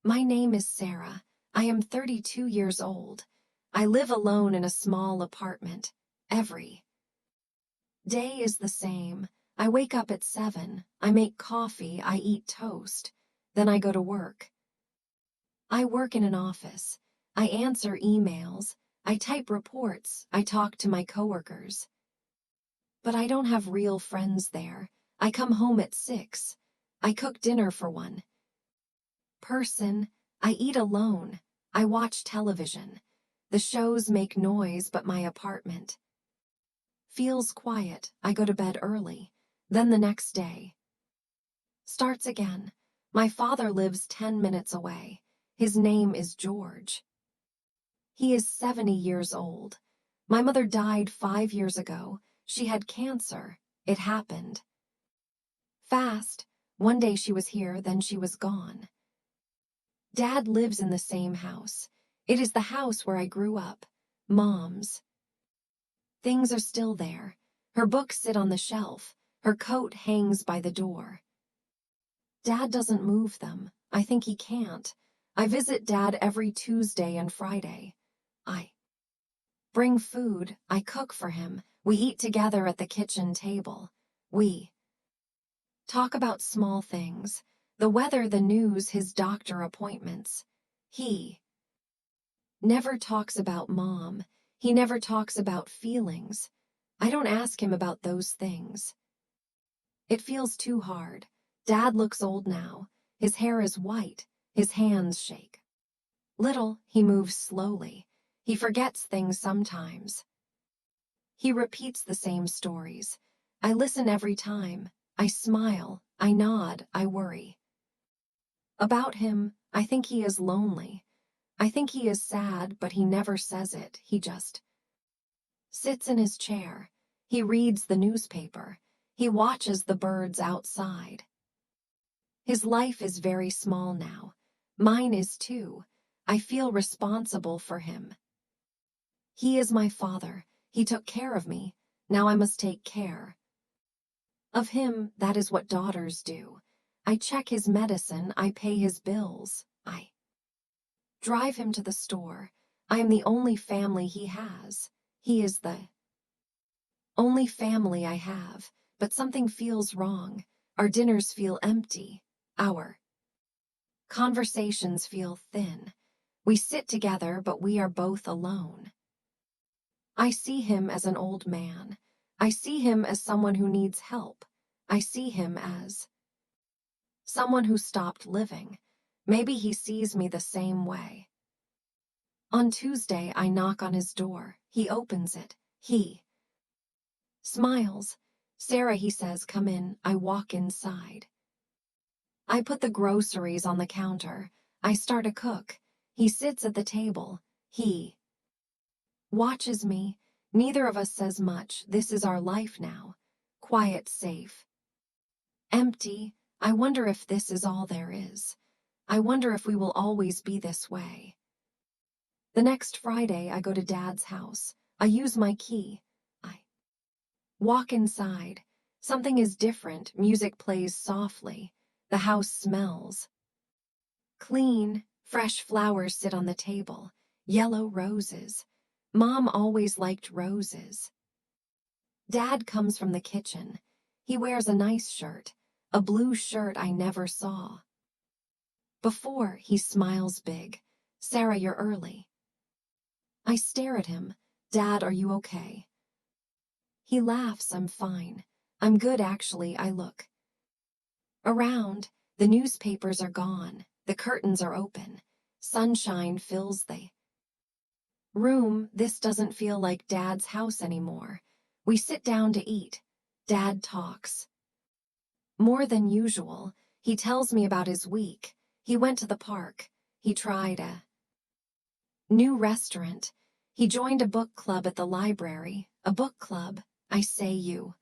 My name is Sarah. I am 32 years old. I live alone in a small apartment. Every day is the same. I wake up at 7, I make coffee, I eat toast. Then I go to work. I work in an office. I answer emails. I type reports. I talk to my coworkers. But I don't have real friends there. I come home at 6. I cook dinner for one person. I eat alone. I watch television. The shows make noise, but my apartment feels quiet. I go to bed early. Then the next day starts again. My father lives 10 minutes away. His name is George. He is 70 years old. My mother died 5 years ago. She had cancer. It happened fast. One day she was here, then she was gone. Dad lives in the same house. It is the house where I grew up. Mom's things are still there. Her books sit on the shelf. Her coat hangs by the door. Dad doesn't move them. I think he can't. I visit Dad every Tuesday and Friday. I bring food. I cook for him. We eat together at the kitchen table. We talk about small things. The weather, the news, his doctor appointments. He never talks about Mom. He never talks about feelings. I don't ask him about those things. It feels too hard. Dad looks old now. His hair is white. His hands shake. Little, he moves slowly. He forgets things sometimes. He repeats the same stories. I listen every time. I smile. I nod. I worry about him. I think he is lonely. I think he is sad, but he never says it. He just sits in his chair. He reads the newspaper. He watches the birds outside. His life is very small now. Mine is too. I feel responsible for him. He is my father. He took care of me. Now I must take care of him. That is what daughters do. I check his medicine. I pay his bills. I drive him to the store. I am the only family he has. He is the only family I have, but something feels wrong. Our dinners feel empty. Our conversations feel thin. We sit together, but we are both alone. I see him as an old man. I see him as someone who needs help. I see him as someone who stopped living. Maybe he sees me the same way. On Tuesday, I knock on his door. He opens it. He smiles. Sarah, he says, come in. I walk inside. I put the groceries on the counter. I start to cook. He sits at the table. He watches me. Neither of us says much. This is our life now. Quiet, safe, empty. I wonder if this is all there is. I wonder if we will always be this way. The next Friday, I go to Dad's house. I use my key. I walk inside. Something is different. Music plays softly. The house smells clean. Fresh flowers sit on the table. Yellow roses. Mom always liked roses. Dad comes from the kitchen. He wears a nice shirt, a blue shirt I never saw before. He smiles big. Sarah, you're early. I stare at him. Dad, are you okay? He laughs. I'm fine. I'm good, actually. I look around. The newspapers are gone. The curtains are open. Sunshine fills the room. This doesn't feel like Dad's house anymore. We sit down to eat. Dad talks more than usual. He tells me about his week. He went to the park. He tried a new restaurant. He joined a book club at the library. A book club? I say, you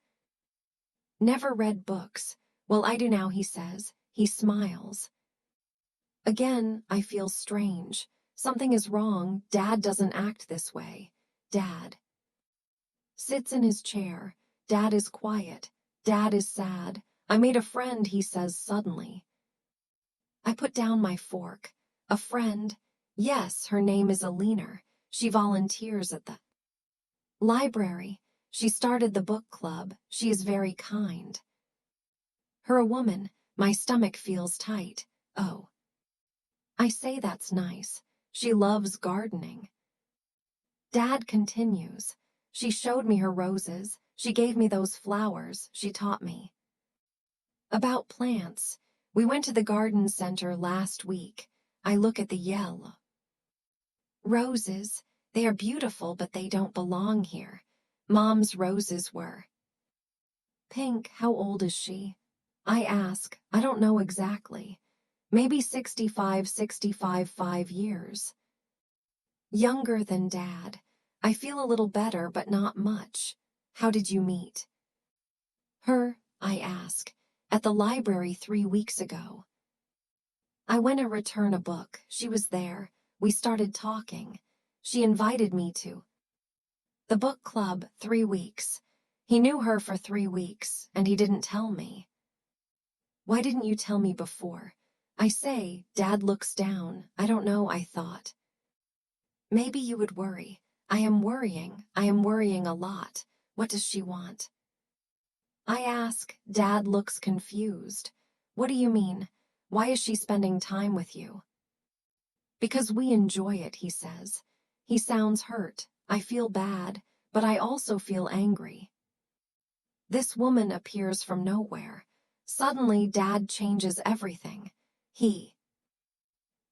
never read books. Well, I do now, he says. He smiles. Again, I feel strange. Something is wrong. Dad doesn't act this way. Dad sits in his chair. Dad is quiet. Dad is sad. I made a friend, he says suddenly. I put down my fork. A friend? Yes, her name is Alina. She volunteers at the library. She started the book club. She is very kind. Her a woman. My stomach feels tight. Oh. I say that's nice. She loves gardening. Dad continues. She showed me her roses. She gave me those flowers. She taught me about plants. We went to the garden center last week. I look at the yellow roses. They are beautiful, but they don't belong here. Mom's roses were pink. How old is she? I ask. I don't know exactly. Maybe 65, 5 years. Younger than Dad. I feel a little better, but not much. How did you meet her? I ask. At the library 3 weeks ago. I went to return a book. She was there. We started talking. She invited me to the book club 3 weeks. He knew her for 3 weeks, and he didn't tell me. Why didn't you tell me before? I say. Dad looks down. I don't know, I thought. Maybe you would worry. I am worrying. I am worrying a lot. What does she want? I ask. Dad looks confused. What do you mean? Why is she spending time with you? Because we enjoy it, he says. He sounds hurt. I feel bad, but I also feel angry. This woman appears from nowhere. Suddenly, Dad changes everything. He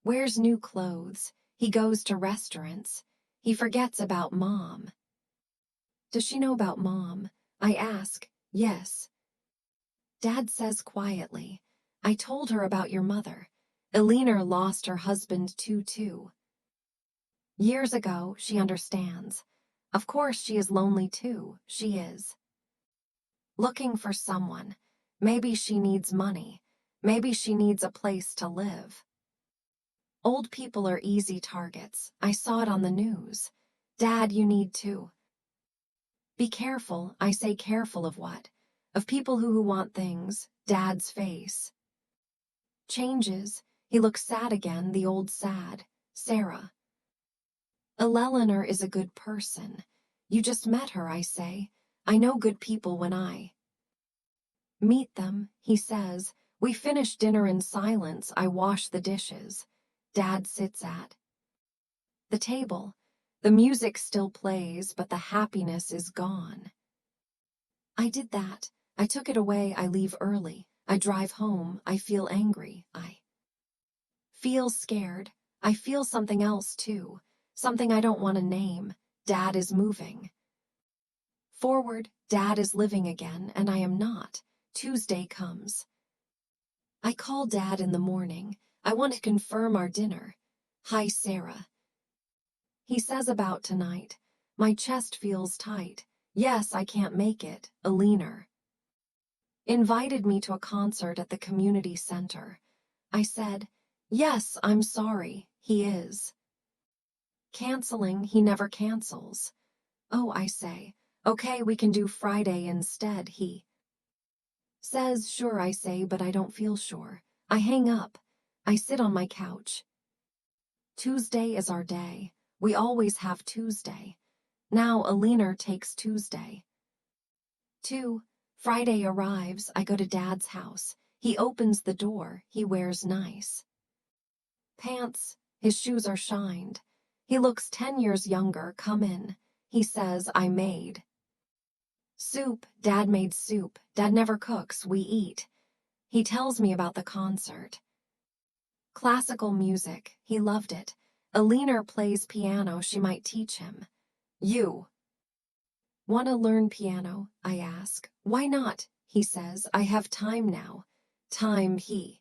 wears new clothes. He goes to restaurants. He forgets about Mom. Does she know about Mom? I ask. Yes. Dad says quietly, I told her about your mother. Alina lost her husband too. Years ago, she understands. Of course she is lonely too, she is. Looking for someone. Maybe she needs money. Maybe she needs a place to live. Old people are easy targets. I saw it on the news. Dad, you need to be careful. I say careful of what? Of people who want things. Dad's face changes. He looks sad again, the old sad. Sarah. Eleanor is a good person. You just met her, I say. I know good people when I meet them, he says. We finish dinner in silence. I wash the dishes. Dad sits at the table. The music still plays, but the happiness is gone. I did that. I took it away. I leave early. I drive home. I feel angry. I feel scared. I feel something else too. Something I don't want to name. Dad is moving forward. Dad is living again, and I am not. Tuesday comes. I call Dad in the morning. I want to confirm our dinner. Hi, Sarah. He says about tonight. My chest feels tight. Yes, I can't make it. Alina invited me to a concert at the community center. I said, yes, I'm sorry. He is canceling. He never cancels. Oh, I say, okay, we can do Friday instead. He says, sure, I say, but I don't feel sure. I hang up. I sit on my couch. Tuesday is our day. We always have Tuesday. Now Alina takes Tuesday. 2. Friday arrives. I go to Dad's house. He opens the door. He wears nice pants. His shoes are shined. He looks 10 years younger. Come in. He says, I made soup. Dad made soup. Dad never cooks. We eat. He tells me about the concert. Classical music. He loved it. Alina plays piano. She might teach him. You want to learn piano? I ask. Why not? He says, I have time now. Time. He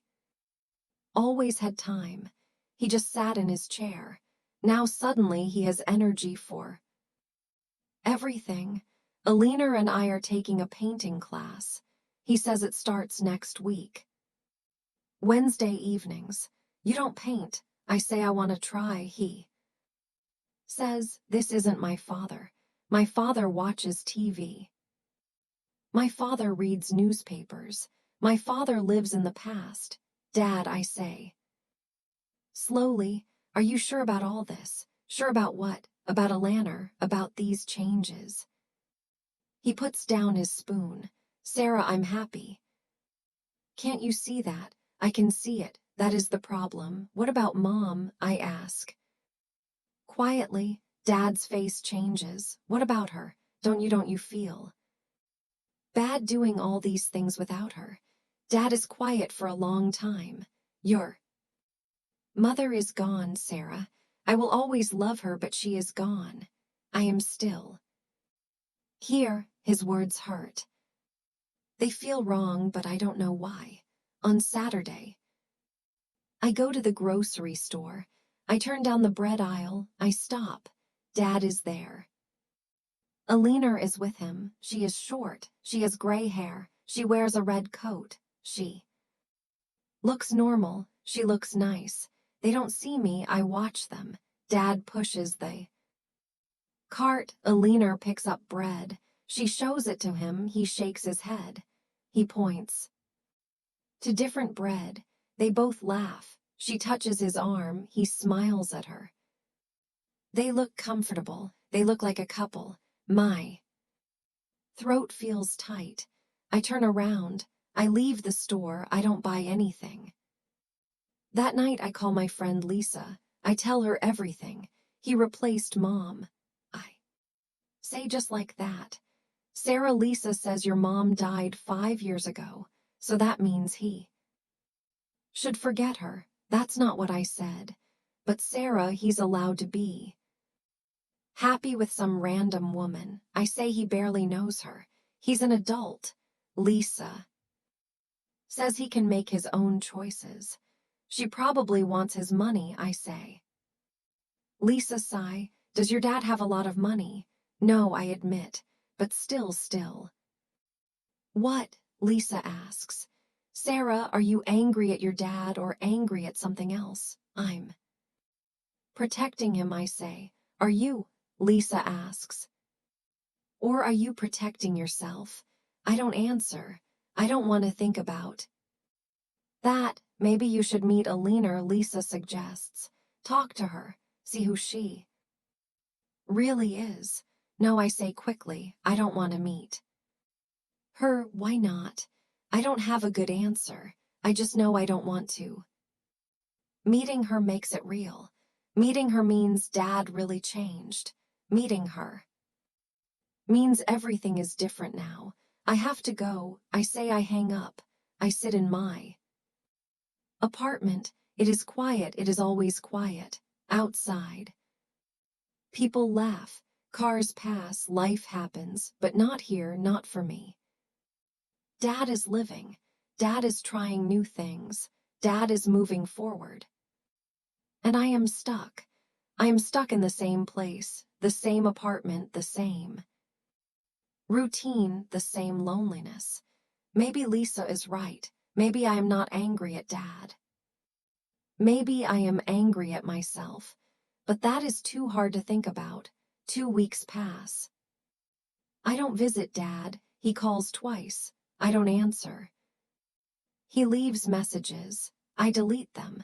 always had time. He just sat in his chair. Now suddenly he has energy for everything. Alina and I are taking a painting class. He says it starts next week. Wednesday evenings. You don't paint. I say I want to try. He says, this isn't my father. My father watches TV. My father reads newspapers. My father lives in the past. Dad, I say Slowly, are you sure about all this? Sure about what? About Alanna, about these changes. He puts down his spoon. Sarah, I'm happy. Can't you see that? I can see it. That is the problem. What about Mom? I ask. Quietly, Dad's face changes. What about her? Don't you feel bad doing all these things without her? Dad is quiet for a long time. Your mother is gone, Sarah. I will always love her, but she is gone. I am still here. His words hurt. They feel wrong, but I don't know why. On Saturday, I go to the grocery store. I turn down the bread aisle. I stop. Dad is there. Alanna is with him. She is short. She has gray hair. She wears a red coat. She looks normal. She looks nice. They don't see me. I watch them. Dad pushes the cart. Alanna picks up bread. She shows it to him. He shakes his head. He points to different bread. They both laugh. She touches his arm. He smiles at her. They look comfortable. They look like a couple. My throat feels tight. I turn around. I leave the store. I don't buy anything. That night I call my friend Lisa. I tell her everything. He replaced Mom. I say just like that. Sarah, Lisa says your mom died 5 years ago, so that means he should forget her. That's not what I said. But Sarah, he's allowed to be happy with some random woman. I say he barely knows her. He's an adult. Lisa says he can make his own choices. She probably wants his money, I say. Lisa sigh. Does your dad have a lot of money? No, I admit, but still. What? Lisa asks. Sarah, are you angry at your dad or angry at something else? I'm protecting him, I say. Are you? Lisa asks. Or are you protecting yourself? I don't answer. I don't want to think about that. Maybe you should meet Alanna, Lisa suggests. Talk to her. See who she really is. No, I say quickly. I don't want to meet her. Why not? I don't have a good answer. I just know I don't want to. Meeting her makes it real. Meeting her means Dad really changed. Meeting her means everything is different now. I have to go. I say. I hang up. I sit in my apartment. It is quiet. It is always quiet. Outside, people laugh. Cars pass. Life happens. But not here, not for me. Dad is living. Dad is trying new things. Dad is moving forward. And I am stuck. I am stuck in the same place, the same apartment, the same routine, the same loneliness. Maybe Lisa is right. Maybe I am not angry at Dad. Maybe I am angry at myself. But that is too hard to think about. 2 weeks pass. I don't visit Dad. He calls twice. I don't answer. He leaves messages. I delete them.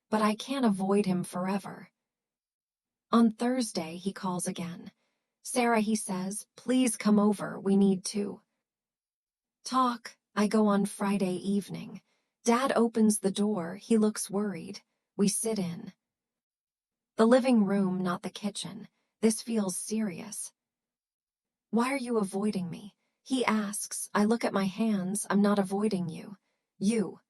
But I can't avoid him forever. On Thursday, he calls again. Sarah, he says, please come over. We need to talk. I go on Friday evening. Dad opens the door. He looks worried. We sit in the living room, not the kitchen. This feels serious. Why are you avoiding me? He asks. I look at my hands. I'm not avoiding you. You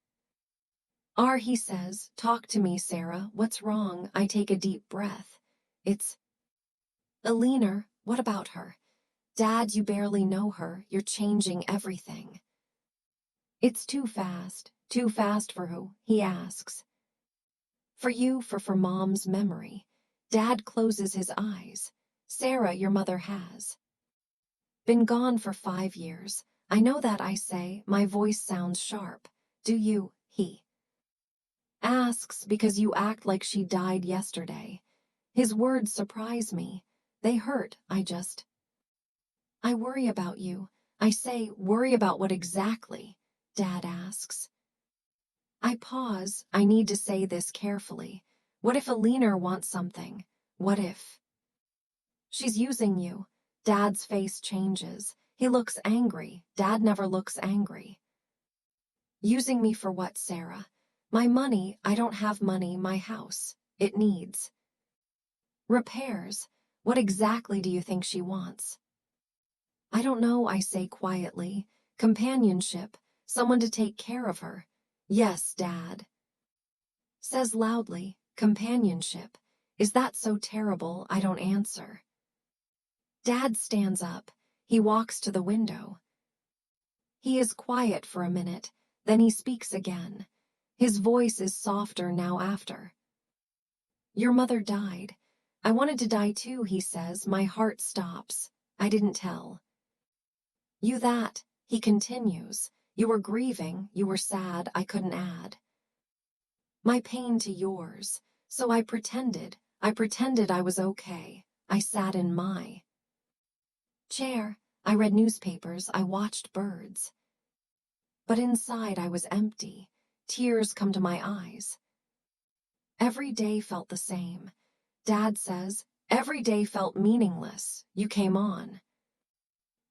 are, he says. Talk to me, Sarah. What's wrong? I take a deep breath. It's Alanna. What about her? Dad, you barely know her. You're changing everything. It's too fast. Too fast for who? He asks. For you, for Mom's memory. Dad closes his eyes. Sarah, your mother has been gone for 5 years. I know that, I say. My voice sounds sharp. Do you? He asks. Because you act like she died yesterday. His words surprise me. They hurt. I worry about you. I say. Worry about what exactly? Dad asks. I pause. I need to say this carefully. What if Alina wants something? What if she's using you? Dad's face changes. He looks angry. Dad never looks angry. Using me for what, Sarah? My money, I don't have money, my house. It needs repairs. What exactly do you think she wants? I don't know, I say quietly. Companionship, someone to take care of her. Yes, Dad says loudly. Companionship. Is that so terrible? I don't answer. Dad stands up. He walks to the window. He is quiet for a minute, then he speaks again. His voice is softer now after. Your mother died. I wanted to die too, he says. My heart stops. I didn't tell you that, he continues. You were grieving, you were sad, I couldn't add my pain to yours. So I pretended I was okay. I sat in my chair. I read newspapers, I watched birds. But inside I was empty. Tears come to my eyes. Every day felt the same. Dad says, every day felt meaningless. You came on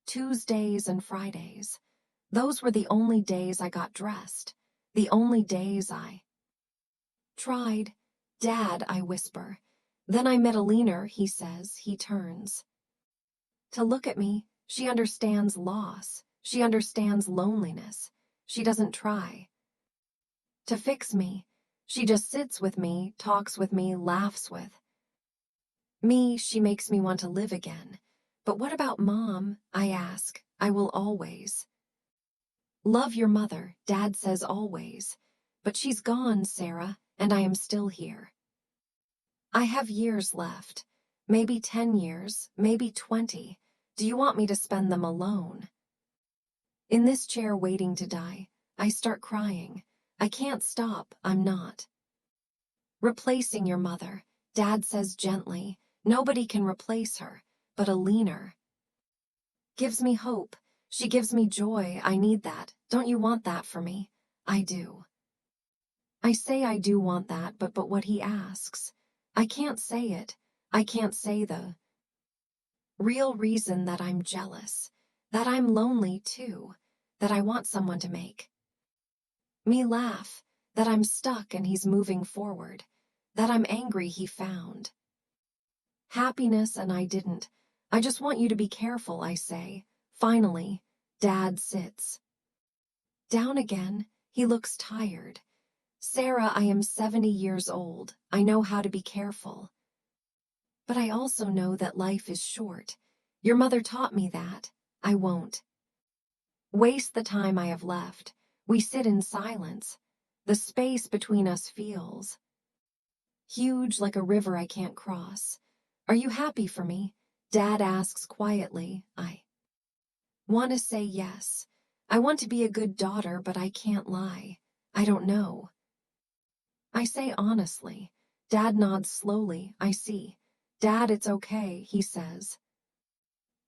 Tuesdays and Fridays. Those were the only days I got dressed. The only days I tried. Dad, I whisper. Then I met Alina, he says. He turns to look at me. She understands loss. She understands loneliness. She doesn't try to fix me. She just sits with me, talks with me, laughs with me. She makes me want to live again. But what about Mom? I ask. I will always love your mother, Dad says always. But she's gone, Sarah, and I am still here. I have years left. Maybe 10 years, maybe 20. Do you want me to spend them alone? In this chair waiting to die, I start crying. I can't stop, I'm not replacing your mother, Dad says gently. Nobody can replace her, but Alina gives me hope. She gives me joy. I need that. Don't you want that for me? I do. I say I do want that, but what he asks. I can't say it. I can't say the real reason that I'm jealous, that I'm lonely too, that I want someone to make me laugh, that I'm stuck and he's moving forward, that I'm angry he found happiness and I didn't. I just want you to be careful, I say. Finally, Dad sits down again. He looks tired. Sarah, I am 70 years old. I know how to be careful. But I also know that life is short. Your mother taught me that. I won't waste the time I have left. We sit in silence. The space between us feels huge, like a river I can't cross. Are you happy for me? Dad asks quietly. I want to say yes. I want to be a good daughter, but I can't lie. I don't know. I say honestly. Dad nods slowly. I see. Dad, it's okay, he says.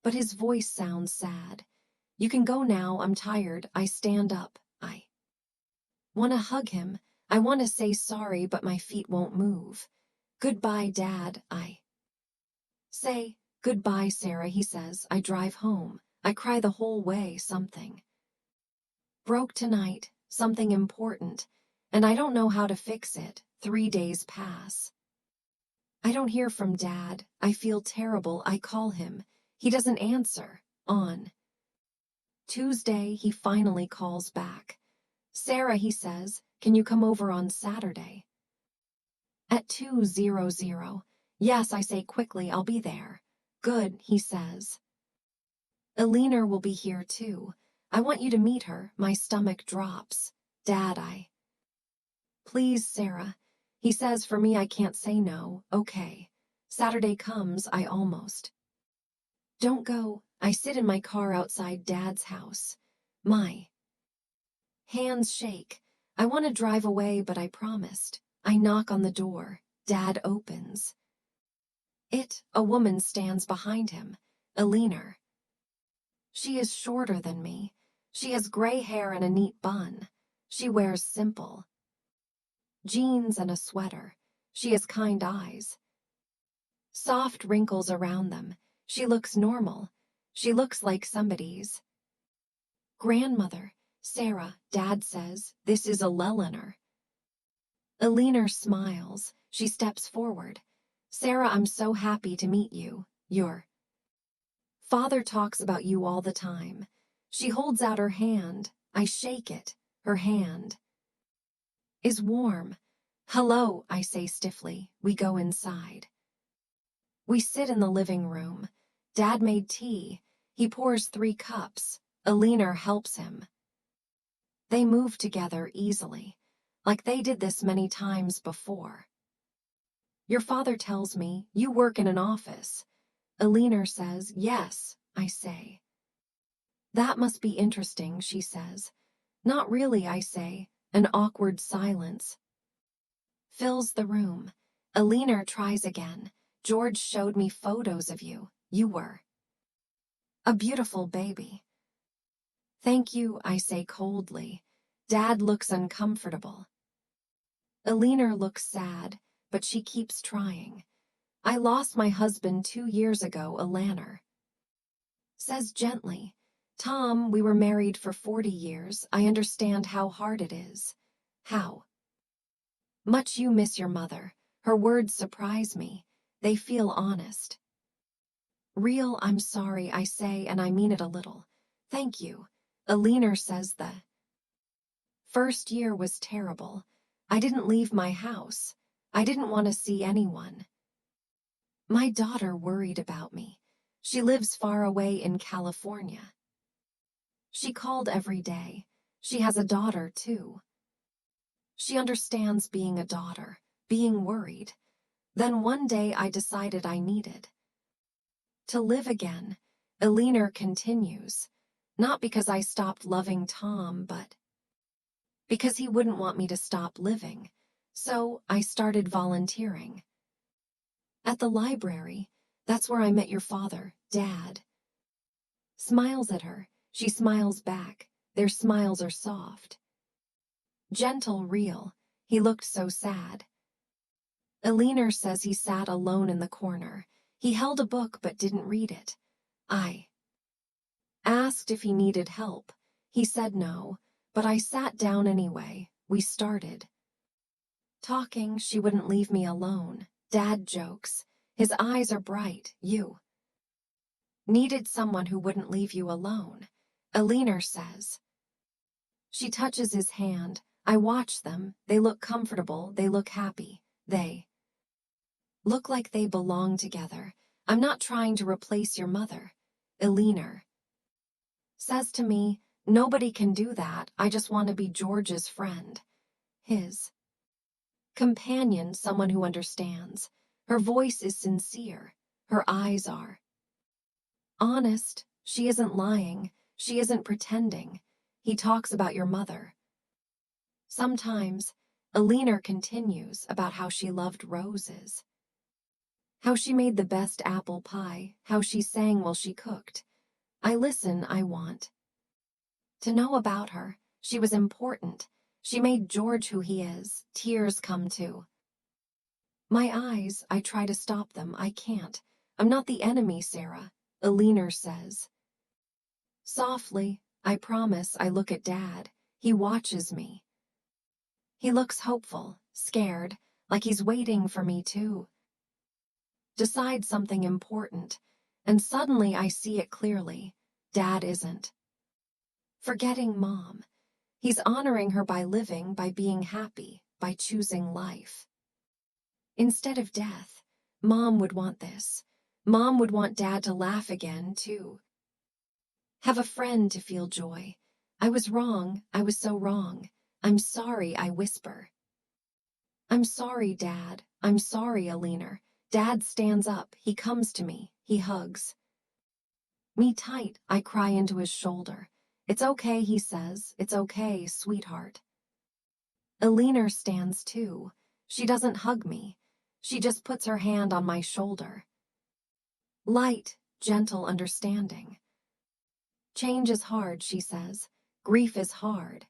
But his voice sounds sad. You can go now, I'm tired. I stand up. I want to hug him. I want to say sorry, but my feet won't move. Goodbye, Dad, I say. Goodbye, Sarah, he says. I drive home. I cry the whole way. Something broke tonight, something important, and I don't know how to fix it. 3 days pass. I don't hear from Dad. I feel terrible. I call him. He doesn't answer. On Tuesday, he finally calls back. Sarah, he says, can you come over on Saturday? At 2:00. Yes, I say quickly, I'll be there. Good, he says. Alina will be here too. I want you to meet her. My stomach drops. Dad, please, Sarah. He says for me I can't say no. Okay. Saturday comes, I almost don't go. I sit in my car outside Dad's house. My hands shake. I want to drive away, but I promised. I knock on the door. Dad opens it. A woman stands behind him. Alina. She is shorter than me. She has gray hair and a neat bun. She wears simple jeans and a sweater. She has kind eyes. Soft wrinkles around them. She looks normal. She looks like somebody's grandmother. Sarah, Dad says, this is a Lelener. Alina smiles. She steps forward. Sarah, I'm so happy to meet you. Your father talks about you all the time. She holds out her hand. I shake it. Her hand is warm. Hello, I say stiffly. We go inside. We sit in the living room. Dad made tea. He pours 3 cups. Alina helps him. They move together easily, like they did this many times before. Your father tells me you work in an office. Alina says, yes, I say. That must be interesting, she says. Not really, I say. An awkward silence fills the room. Alina tries again. George showed me photos of you. You were a beautiful baby. Thank you, I say coldly. Dad looks uncomfortable. Alina looks sad, but she keeps trying. I lost my husband 2 years ago, Alana says gently. Tom, we were married for 40 years. I understand how hard it is. How much you miss your mother. Her words surprise me. They feel honest. Real, I'm sorry, I say, and I mean it a little. Thank you. Alina says the first year was terrible. I didn't leave my house. I didn't want to see anyone. My daughter worried about me. She lives far away in California. She called every day. She has a daughter, too. She understands being a daughter, being worried. Then one day I decided I needed to live again. Alina continues. Not because I stopped loving Tom, but because he wouldn't want me to stop living. So I started volunteering. At the library, that's where I met your father, Dad. Smiles at her. She smiles back. Their smiles are soft. Gentle, real. He looked so sad. Alina says he sat alone in the corner. He held a book but didn't read it. I asked if he needed help. He said no, but I sat down anyway. We started talking. She wouldn't leave me alone. Dad jokes. His eyes are bright. You needed someone who wouldn't leave you alone. Alina says. She touches his hand. I watch them. They look comfortable. They look happy. They look like they belong together. I'm not trying to replace your mother. Alina says to me, nobody can do that. I just want to be George's friend. His companion, someone who understands. Her voice is sincere. Her eyes are honest. She isn't lying. She isn't pretending. He talks about your mother. Sometimes, Alina continues about how she loved roses. How she made the best apple pie. How she sang while she cooked. I listen. I want to know about her. She was important. She made George who he is. Tears come to my eyes. I try to stop them. I can't. I'm not the enemy, Sarah. Alina says. Softly, I promise. I look at Dad. He watches me. He looks hopeful, scared, like he's waiting for me to decide something important. And suddenly I see it clearly. Dad isn't forgetting Mom. He's honoring her by living, by being happy, by choosing life. Instead of death, Mom would want this. Mom would want Dad to laugh again, too. Have a friend to feel joy. I was wrong. I was so wrong. I'm sorry, I whisper. I'm sorry, Dad. I'm sorry, Alina. Dad stands up. He comes to me. He hugs me tight. I cry into his shoulder. It's okay, he says. It's okay, sweetheart. Alina stands too. She doesn't hug me. She just puts her hand on my shoulder. Light, gentle understanding. Change is hard, she says. Grief is hard.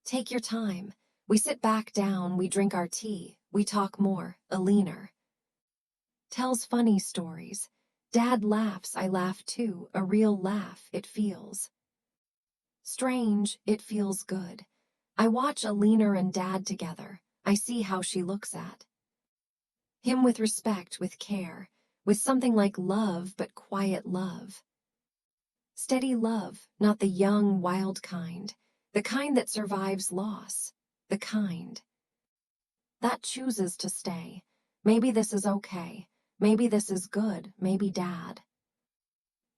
Take your time. We sit back down, we drink our tea, we talk more. Alina tells funny stories. Dad laughs, I laugh too, a real laugh, it feels strange, it feels good. I watch Alina and Dad together. I see how she looks at him with respect, with care, with something like love, but quiet love. Steady love, not the young, wild kind, the kind that survives loss, the kind that chooses to stay. Maybe this is okay. Maybe this is good. Maybe Dad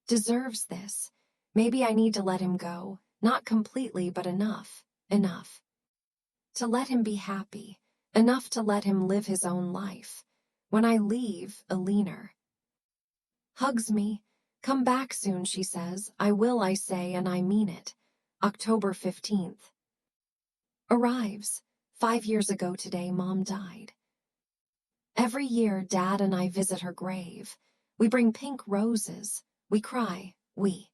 deserves this. Maybe I need to let him go, not completely, but enough, enough to let him be happy, enough to let him live his own life. When I leave, Alina hugs me. Come back soon, she says. I will, I say, and I mean it. October 15th. Arrives. 5 years ago today, Mom died. Every year, Dad and I visit her grave. We bring pink roses. We cry. We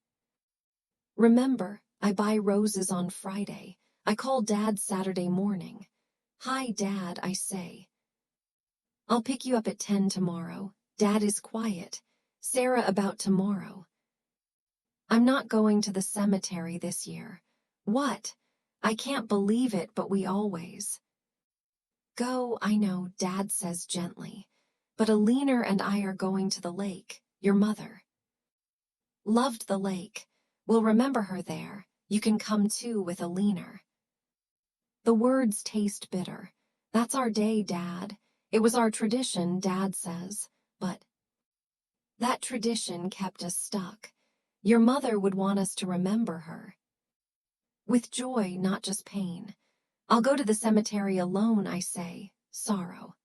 remember. I buy roses on Friday. I call Dad Saturday morning. Hi, Dad, I say. I'll pick you up at 10 tomorrow. Dad is quiet. Sarah, about tomorrow. I'm not going to the cemetery this year. What? I can't believe it, but we always go. I know, Dad says gently. But Alina and I are going to the lake. Your mother loved the lake. We'll remember her there. You can come too with Alina. The words taste bitter. That's our day, Dad. It was our tradition, Dad says. But that tradition kept us stuck. Your mother would want us to remember her with joy, not just pain. I'll go to the cemetery alone, I say. Sorrow.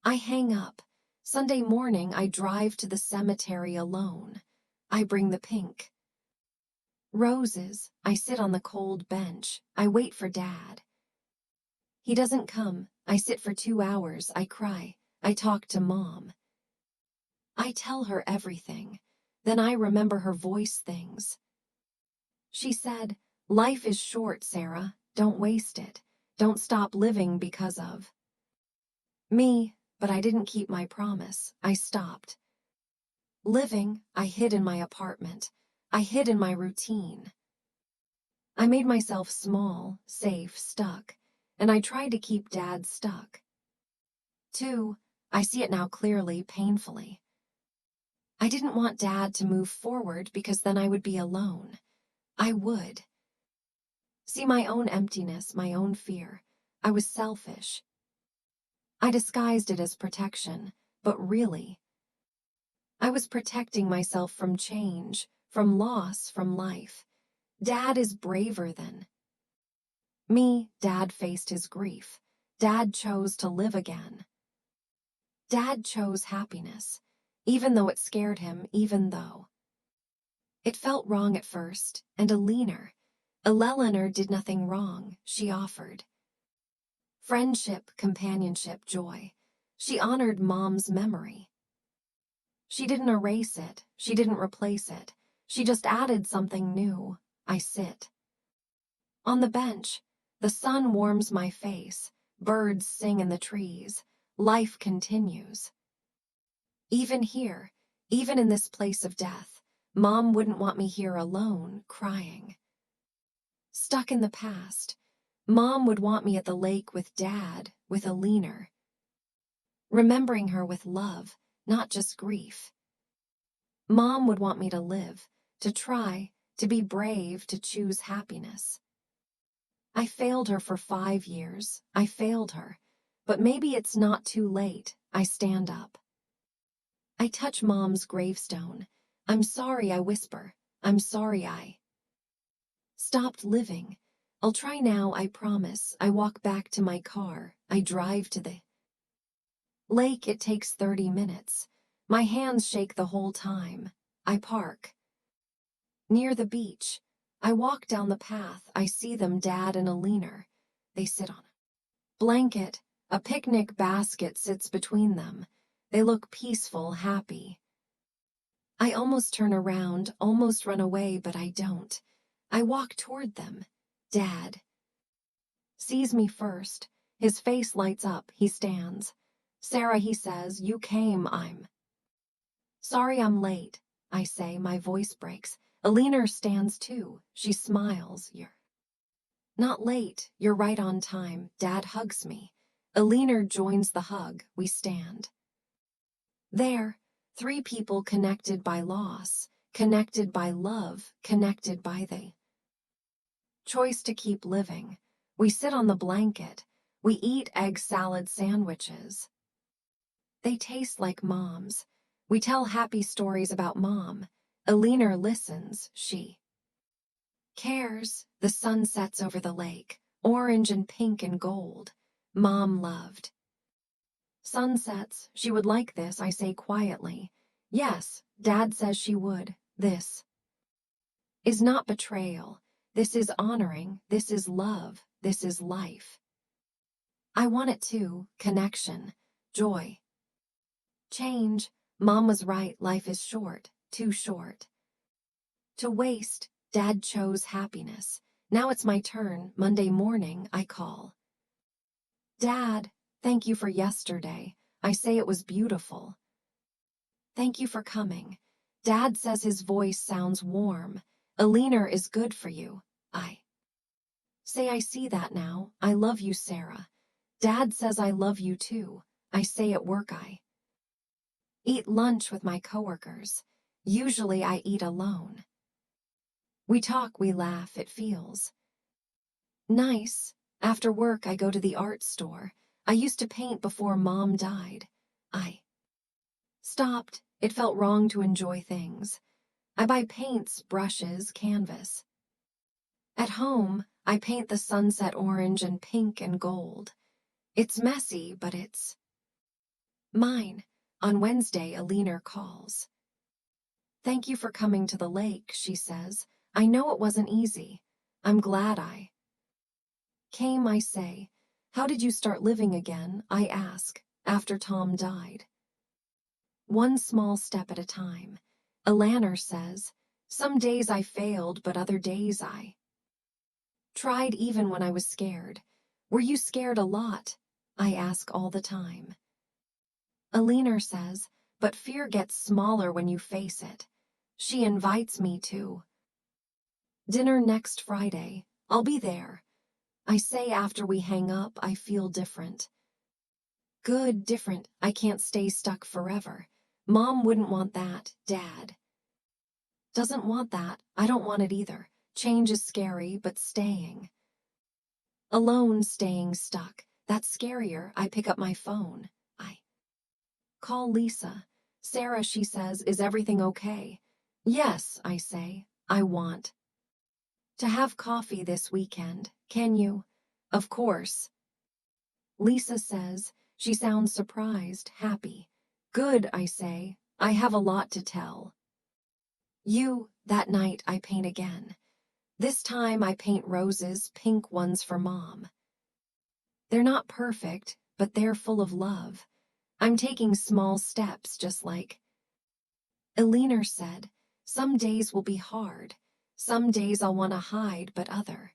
I hang up. Sunday morning, I drive to the cemetery alone. I bring the pink roses. I sit on the cold bench. I wait for Dad. He doesn't come. I sit for 2 hours. I cry. I talk to Mom. I tell her everything. Then I remember her voice things. She said, life is short, Sarah. Don't waste it. Don't stop living because of me. But I didn't keep my promise. I stopped living. I hid in my apartment. I hid in my routine. I made myself small, safe, stuck, and I tried to keep Dad stuck. Too, I see it now clearly, painfully. I didn't want Dad to move forward because then I would be alone. I would see my own emptiness, my own fear. I was selfish. I disguised it as protection, but really, I was protecting myself from change, from loss, from life. Dad is braver than me. Dad faced his grief. Dad chose to live again. Dad chose happiness, even though it scared him, even though it felt wrong at first. And Eleanor did nothing wrong. She offered friendship, companionship, joy. She honored Mom's memory. She didn't erase it. She didn't replace it. She just added something new. I sit on the bench. The sun warms my face. Birds sing in the trees. Life continues. Even here, even in this place of death, Mom wouldn't want me here alone, crying. Stuck in the past. Mom would want me at the lake with Dad, with Alina. Remembering her with love, not just grief. Mom would want me to live, to try, to be brave, to choose happiness. I failed her for 5 years. I failed her. But maybe it's not too late. I stand up. I touch Mom's gravestone. I'm sorry, I whisper. I'm sorry I stopped living. I'll try now, I promise. I walk back to my car. I drive to the lake. It takes 30 minutes. My hands shake the whole time. I park near the beach. I walk down the path. I see them, Dad and Alina. They sit on a blanket. A picnic basket sits between them. They look peaceful, happy. I almost turn around, almost run away, but I don't. I walk toward them. Dad sees me first. His face lights up, he stands. Sarah, he says, you came, I'm sorry I'm late, I say, my voice breaks. Alina stands too. She smiles. You're not late, you're right on time. Dad hugs me. Alina joins the hug. We stand there, three people connected by loss, connected by love, connected by the choice to keep living. We sit on the blanket. We eat egg salad sandwiches. They taste like Mom's. We tell happy stories about Mom. Alina listens. She cares. The sun sets over the lake, orange and pink and gold. Mom loved sunsets. She would like this, I say quietly. Yes, Dad says she would. This is not betrayal. This is honoring. This is love. This is life. I want it too. Connection. Joy. Change. Mom was right. Life is short. Too short to waste. Dad chose happiness. Now it's my turn. Monday morning, I call. Dad, thank you for yesterday. I say it was beautiful. Thank you for coming. Dad says his voice sounds warm. Alina is good for you. I say I see that now. I love you, Sarah. Dad says I love you too. I say at work I eat lunch with my coworkers. Usually I eat alone. We talk, we laugh, it feels nice. After work I go to the art store. I used to paint before Mom died. I stopped. It felt wrong to enjoy things. I buy paints, brushes, canvas. At home, I paint the sunset orange and pink and gold. It's messy, but it's mine. On Wednesday, Alina calls. Thank you for coming to the lake, she says. I know it wasn't easy. I'm glad I came, I say. How did you start living again, I ask, after Tom died? One small step at a time. Alana says, some days I failed, but other days I tried even when I was scared. Were you scared a lot? I ask all the time. Alina says, but fear gets smaller when you face it. She invites me to dinner next Friday. I'll be there. I say after we hang up, I feel different. Good, different. I can't stay stuck forever. Mom wouldn't want that. Dad doesn't want that. I don't want it either. Change is scary, but staying alone, staying stuck, that's scarier. I pick up my phone. I call Lisa. Sarah, she says, is everything okay? Yes, I say. I want to have coffee this weekend. Can you? Of course. Lisa says. She sounds surprised, happy. Good, I say. I have a lot to tell you. That night I paint again. This time I paint roses, pink ones for Mom. They're not perfect, but they're full of love. I'm taking small steps, just like Alina said. Some days will be hard. Some days I'll want to hide, but other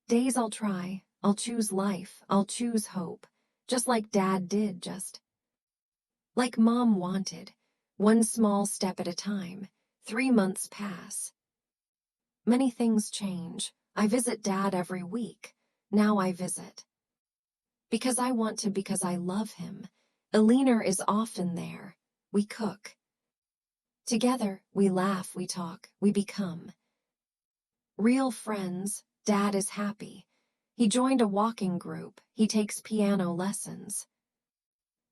days I'll try. I'll choose life. I'll choose hope. Just like Dad did, just like Mom wanted. One small step at a time. 3 months pass. Many things change. I visit Dad every week. Now I visit because I want to, because I love him. Alina is often there. We cook together. We laugh, we talk, we become real friends. Dad is happy. He joined a walking group. He takes piano lessons.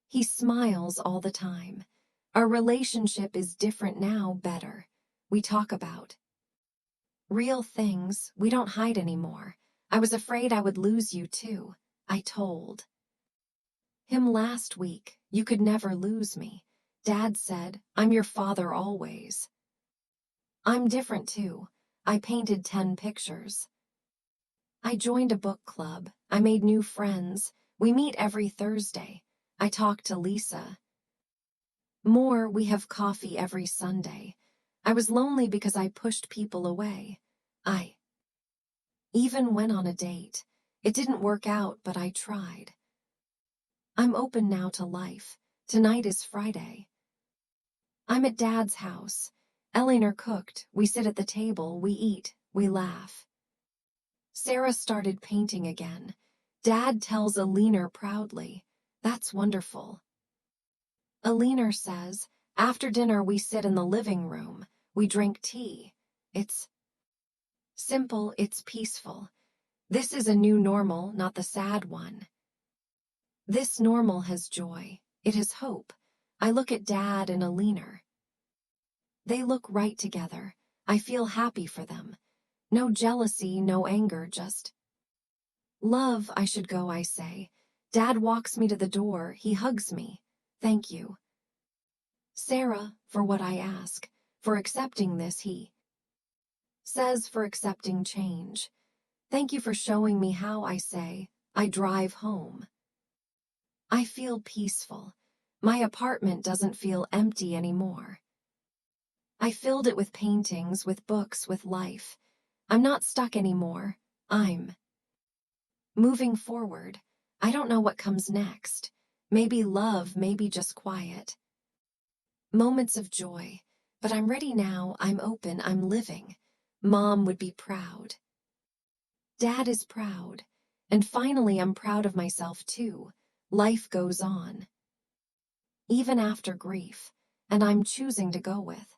He smiles all the time. Our relationship is different now, better. We talk about real things. We don't hide anymore. I was afraid I would lose you too. I told him last week, you could never lose me. Dad said, I'm your father always. I'm different too. I painted 10 pictures. I joined a book club. I made new friends. We meet every Thursday. I talk to Lisa more. We have coffee every Sunday. I was lonely because I pushed people away. I even went on a date. It didn't work out, but I tried. I'm open now to life. Tonight is Friday. I'm at Dad's house. Eleanor cooked. We sit at the table, we eat, we laugh. Sarah started painting again. Dad tells Eleanor proudly, "That's wonderful." Eleanor says, "After dinner we sit in the living room. We drink tea. It's simple, it's peaceful. This is a new normal, not the sad one. This normal has joy. It has hope." I look at Dad and Eleanor. They look right together. I feel happy for them. No jealousy, no anger, just love. I should go, I say. Dad walks me to the door. He hugs me. "Thank you, Sarah, for what I ask, for accepting this," he says, "for accepting change. Thank you for showing me how," I say. I drive home. I feel peaceful. My apartment doesn't feel empty anymore. I filled it with paintings, with books, with life. I'm not stuck anymore. I'm moving forward. I don't know what comes next. Maybe love, maybe just quiet. Moments of joy. But I'm ready now. I'm open. I'm living. Mom would be proud. Dad is proud. And finally, I'm proud of myself too. Life goes on. Even after grief. And I'm choosing to go with